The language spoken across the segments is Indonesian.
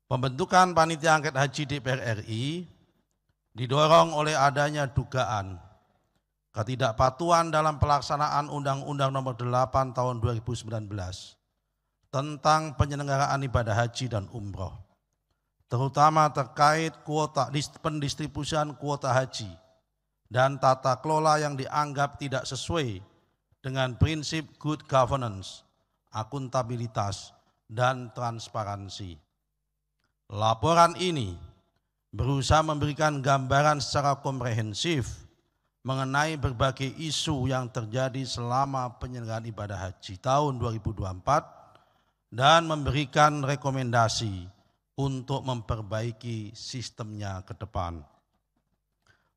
Pembentukan Panitia Angket Haji DPR RI didorong oleh adanya dugaan ketidakpatuhan dalam pelaksanaan Undang-Undang Nomor 8 Tahun 2019 tentang penyelenggaraan ibadah haji dan umroh, terutama terkait kuota pendistribusian kuota haji dan tata kelola yang dianggap tidak sesuai dengan prinsip good governance, akuntabilitas, dan transparansi. Laporan ini berusaha memberikan gambaran secara komprehensif mengenai berbagai isu yang terjadi selama penyelenggaraan ibadah haji tahun 2024 dan memberikan rekomendasi untuk memperbaiki sistemnya ke depan.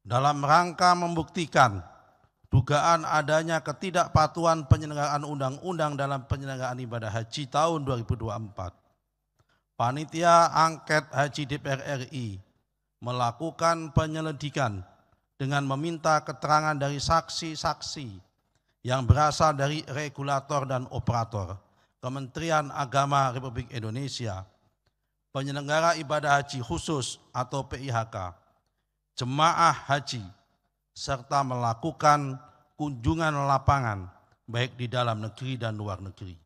Dalam rangka membuktikan dugaan adanya ketidakpatuhan penyelenggaraan undang-undang dalam penyelenggaraan ibadah haji tahun 2024, Panitia Angket Haji DPR RI melakukan penyelidikan dengan meminta keterangan dari saksi-saksi yang berasal dari regulator dan operator, Kementerian Agama Republik Indonesia, penyelenggara ibadah haji khusus atau PIHK, jemaah haji, serta melakukan kunjungan lapangan baik di dalam negeri dan luar negeri.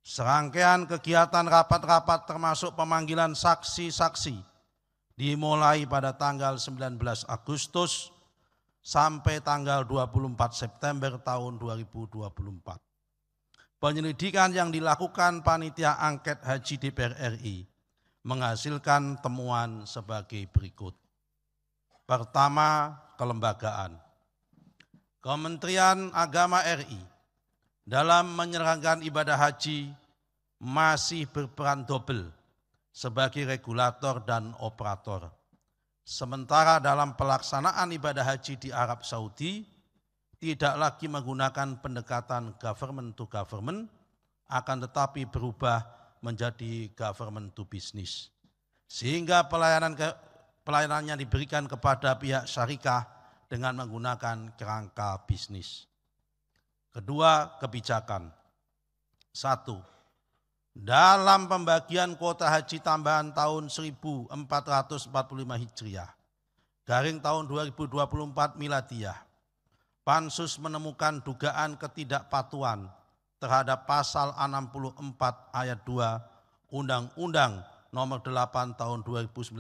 Serangkaian kegiatan rapat-rapat termasuk pemanggilan saksi-saksi dimulai pada tanggal 19 Agustus sampai tanggal 24 September tahun 2024. Penyelidikan yang dilakukan Panitia Angket Haji DPR RI menghasilkan temuan sebagai berikut. Pertama, kelembagaan. Kementerian Agama RI dalam menyelenggarakan ibadah haji masih berperan double sebagai regulator dan operator. Sementara dalam pelaksanaan ibadah haji di Arab Saudi tidak lagi menggunakan pendekatan government to government, akan tetapi berubah menjadi government to business. Sehingga pelayanannya diberikan kepada pihak syarikah dengan menggunakan kerangka bisnis. Kedua, kebijakan. 1. Dalam pembagian kuota haji tambahan tahun 1445 Hijriah, garing tahun 2024 Miladiyah, Pansus menemukan dugaan ketidakpatuhan terhadap pasal 64 ayat 2 Undang-Undang Nomor 8 Tahun 2019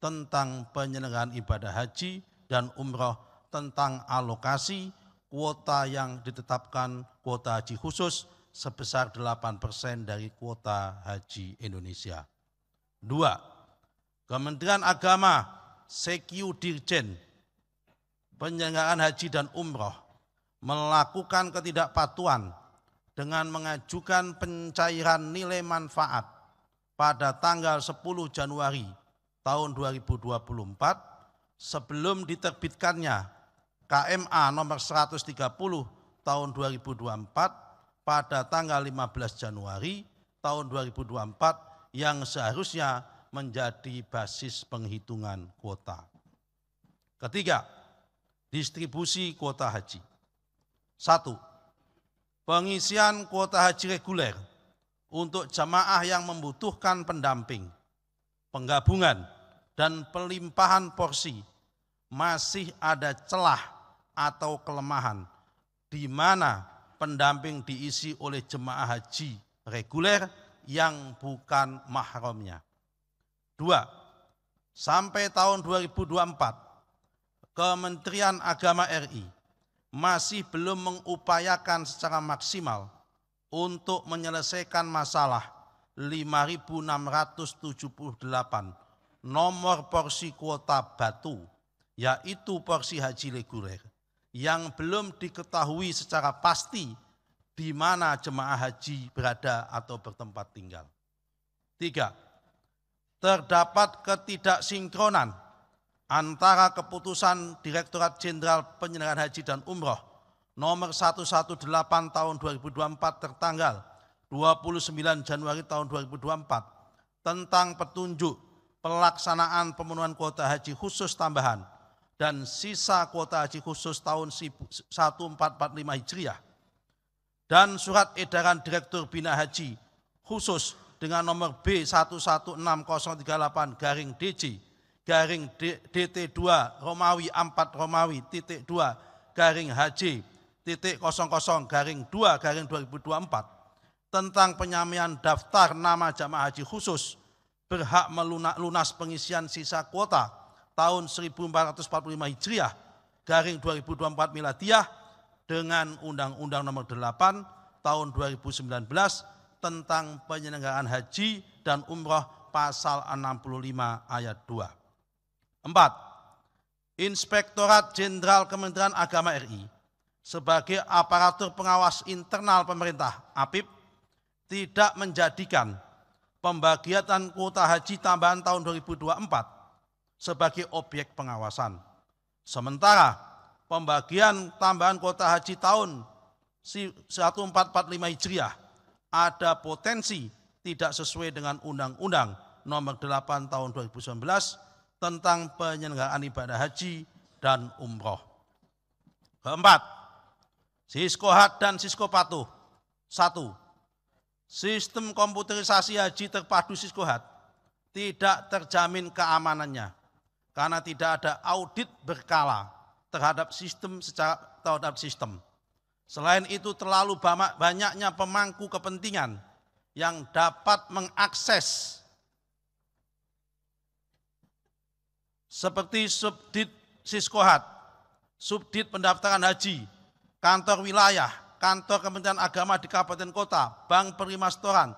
tentang penyelenggaraan ibadah haji dan umroh tentang alokasi kuota yang ditetapkan kuota haji khusus sebesar 8% dari kuota haji Indonesia. 2. Kementerian Agama, Sekyu Dirjen Penyelenggaraan Haji dan Umroh melakukan ketidakpatuhan dengan mengajukan pencairan nilai manfaat pada tanggal 10 Januari tahun 2024 sebelum diterbitkannya KMA nomor 130 tahun 2024 pada tanggal 15 Januari tahun 2024 yang seharusnya menjadi basis penghitungan kuota. Ketiga, distribusi kuota haji. 1. Pengisian kuota haji reguler untuk jamaah yang membutuhkan pendamping, penggabungan, dan pelimpahan porsi masih ada celah atau kelemahan di mana pendamping diisi oleh jemaah haji reguler yang bukan mahramnya. 2. Sampai tahun 2024, Kementerian Agama RI masih belum mengupayakan secara maksimal untuk menyelesaikan masalah 5.678 nomor porsi kuota batu, yaitu porsi haji reguler, yang belum diketahui secara pasti di mana jemaah haji berada atau bertempat tinggal. 3. Terdapat ketidaksinkronan antara keputusan Direktorat Jenderal Penyelenggaraan Haji dan Umroh nomor 118 tahun 2024 tertanggal 29 Januari tahun 2024 tentang petunjuk pelaksanaan pemenuhan kuota haji khusus tambahan dan sisa kuota haji khusus tahun 1445 Hijriah dan surat edaran Direktur Bina Haji khusus dengan nomor B11638-DJ-DT2 Romawi 4 Romawi titik 2 HJ.00-2-2024 tentang penyamian daftar nama jamaah haji khusus berhak lunas pengisian sisa kuota tahun 1445 Hijriah garing 2024 Miladiah dengan Undang-Undang Nomor 8 Tahun 2019 tentang penyelenggaraan haji dan umroh pasal 65 ayat 2. 4. Inspektorat Jenderal Kementerian Agama RI sebagai aparatur pengawas internal pemerintah APIP tidak menjadikan pembagian kuota haji tambahan tahun 2024 sebagai objek pengawasan. Sementara pembagian tambahan kuota haji tahun 1445 Hijriah ada potensi tidak sesuai dengan Undang-Undang Nomor 8 Tahun 2019 tentang penyelenggaraan ibadah haji dan umroh. Keempat, Siskohat dan Siskopatuh. 1. Sistem komputerisasi haji terpadu Siskohat tidak terjamin keamanannya karena tidak ada audit berkala terhadap sistem. Selain itu terlalu banyaknya pemangku kepentingan yang dapat mengakses seperti Subdit Siskohat, Subdit Pendaftaran Haji, kantor wilayah, kantor Kementerian Agama di kabupaten kota, bank perimastoran,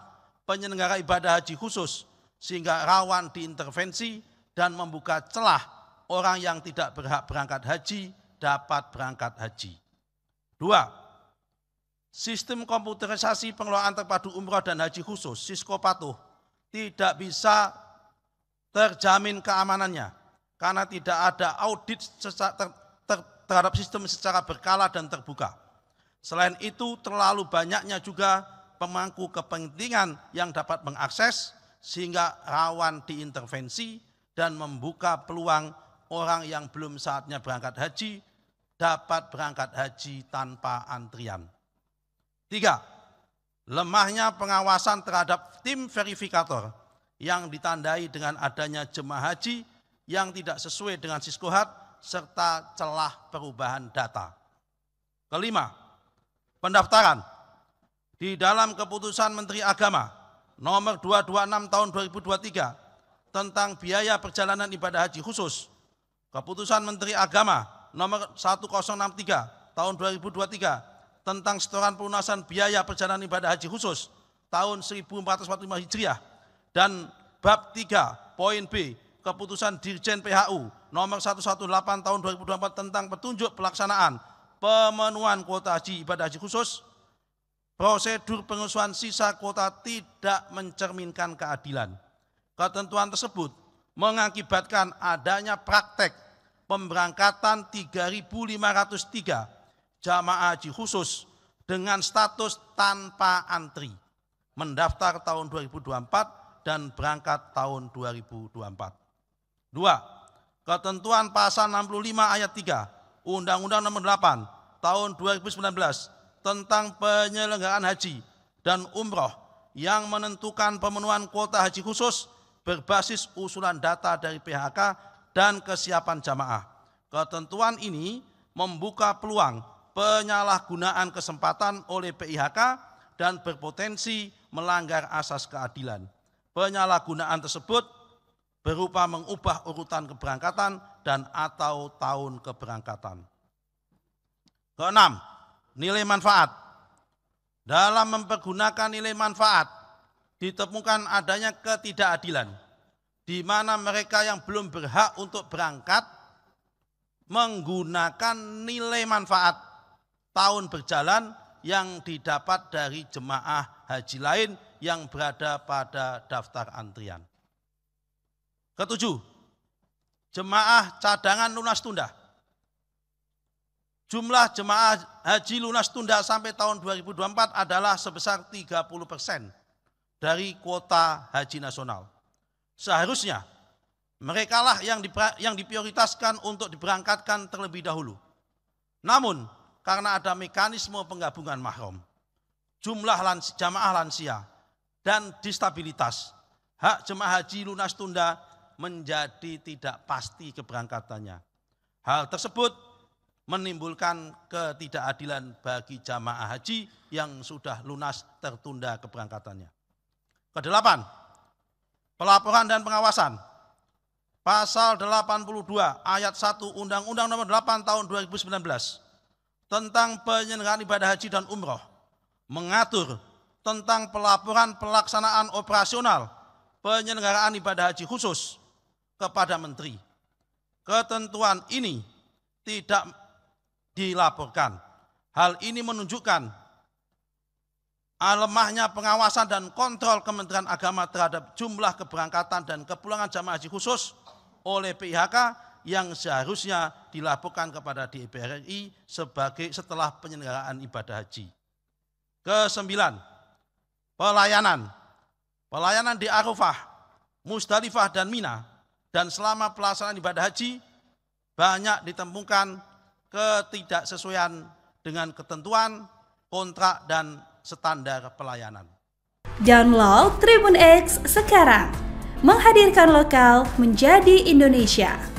penyelenggara ibadah haji khusus, sehingga rawan diintervensi dan membuka celah orang yang tidak berhak berangkat haji dapat berangkat haji. 2. Sistem komputerisasi pengelolaan terpadu umroh dan haji khusus, Siskopatuh, tidak bisa terjamin keamanannya karena tidak ada audit terhadap sistem secara berkala dan terbuka. Selain itu terlalu banyaknya juga pemangku kepentingan yang dapat mengakses sehingga rawan diintervensi dan membuka peluang orang yang belum saatnya berangkat haji dapat berangkat haji tanpa antrian. 3. Lemahnya pengawasan terhadap tim verifikator yang ditandai dengan adanya jemaah haji yang tidak sesuai dengan Siskohat serta celah perubahan data. Kelima, pendaftaran. Di dalam keputusan Menteri Agama nomor 226 tahun 2023 tentang biaya perjalanan ibadah haji khusus, keputusan Menteri Agama nomor 1063 tahun 2023 tentang setoran pelunasan biaya perjalanan ibadah haji khusus tahun 1445 Hijriah dan bab 3 poin B keputusan Dirjen PHU nomor 118 tahun 2024 tentang petunjuk pelaksanaan pemenuhan kuota haji ibadah haji khusus, prosedur pengusuhan sisa kuota tidak mencerminkan keadilan. Ketentuan tersebut mengakibatkan adanya praktek pemberangkatan 3.503 jamaah haji khusus dengan status tanpa antri, mendaftar tahun 2024 dan berangkat tahun 2024. 2. Ketentuan pasal 65 ayat 3 Undang-Undang Nomor 8 Tahun 2019 tentang penyelenggaraan haji dan umroh yang menentukan pemenuhan kuota haji khusus berbasis usulan data dari PHK dan kesiapan jamaah. Ketentuan ini membuka peluang penyalahgunaan kesempatan oleh PIHK dan berpotensi melanggar asas keadilan. Penyalahgunaan tersebut berupa mengubah urutan keberangkatan dan atau tahun keberangkatan. Keenam, nilai manfaat. Dalam mempergunakan nilai manfaat ditemukan adanya ketidakadilan di mana mereka yang belum berhak untuk berangkat menggunakan nilai manfaat tahun berjalan yang didapat dari jemaah haji lain yang berada pada daftar antrian. Ketujuh, jemaah cadangan lunas tunda. Jumlah jemaah haji lunas tunda sampai tahun 2024 adalah sebesar 30% dari kuota haji nasional. Seharusnya merekalah yang diprioritaskan untuk diberangkatkan terlebih dahulu. Namun karena ada mekanisme penggabungan mahram, jumlah jamaah lansia, dan distabilitas. Hak jemaah haji lunas tunda menjadi tidak pasti keberangkatannya. Hal tersebut menimbulkan ketidakadilan bagi jamaah haji yang sudah lunas tertunda keberangkatannya. Kedelapan, pelaporan dan pengawasan. Pasal 82 ayat 1 Undang-Undang Nomor 8 Tahun 2019 tentang penyelenggaraan ibadah haji dan umroh mengatur tentang pelaporan pelaksanaan operasional penyelenggaraan ibadah haji khusus kepada menteri. Ketentuan ini tidak dilaporkan. Hal ini menunjukkan lemahnya pengawasan dan kontrol Kementerian Agama terhadap jumlah keberangkatan dan kepulangan jamaah haji khusus oleh PIHK yang seharusnya dilaporkan kepada DPR RI setelah penyelenggaraan ibadah haji. Kesembilan, pelayanan. Pelayanan di Arafah, Musdalifah dan Mina dan selama pelaksanaan ibadah haji banyak ditemukan ketidaksesuaian dengan ketentuan, kontrak, dan standar pelayanan. Download Tribun X sekarang, menghadirkan lokal menjadi Indonesia.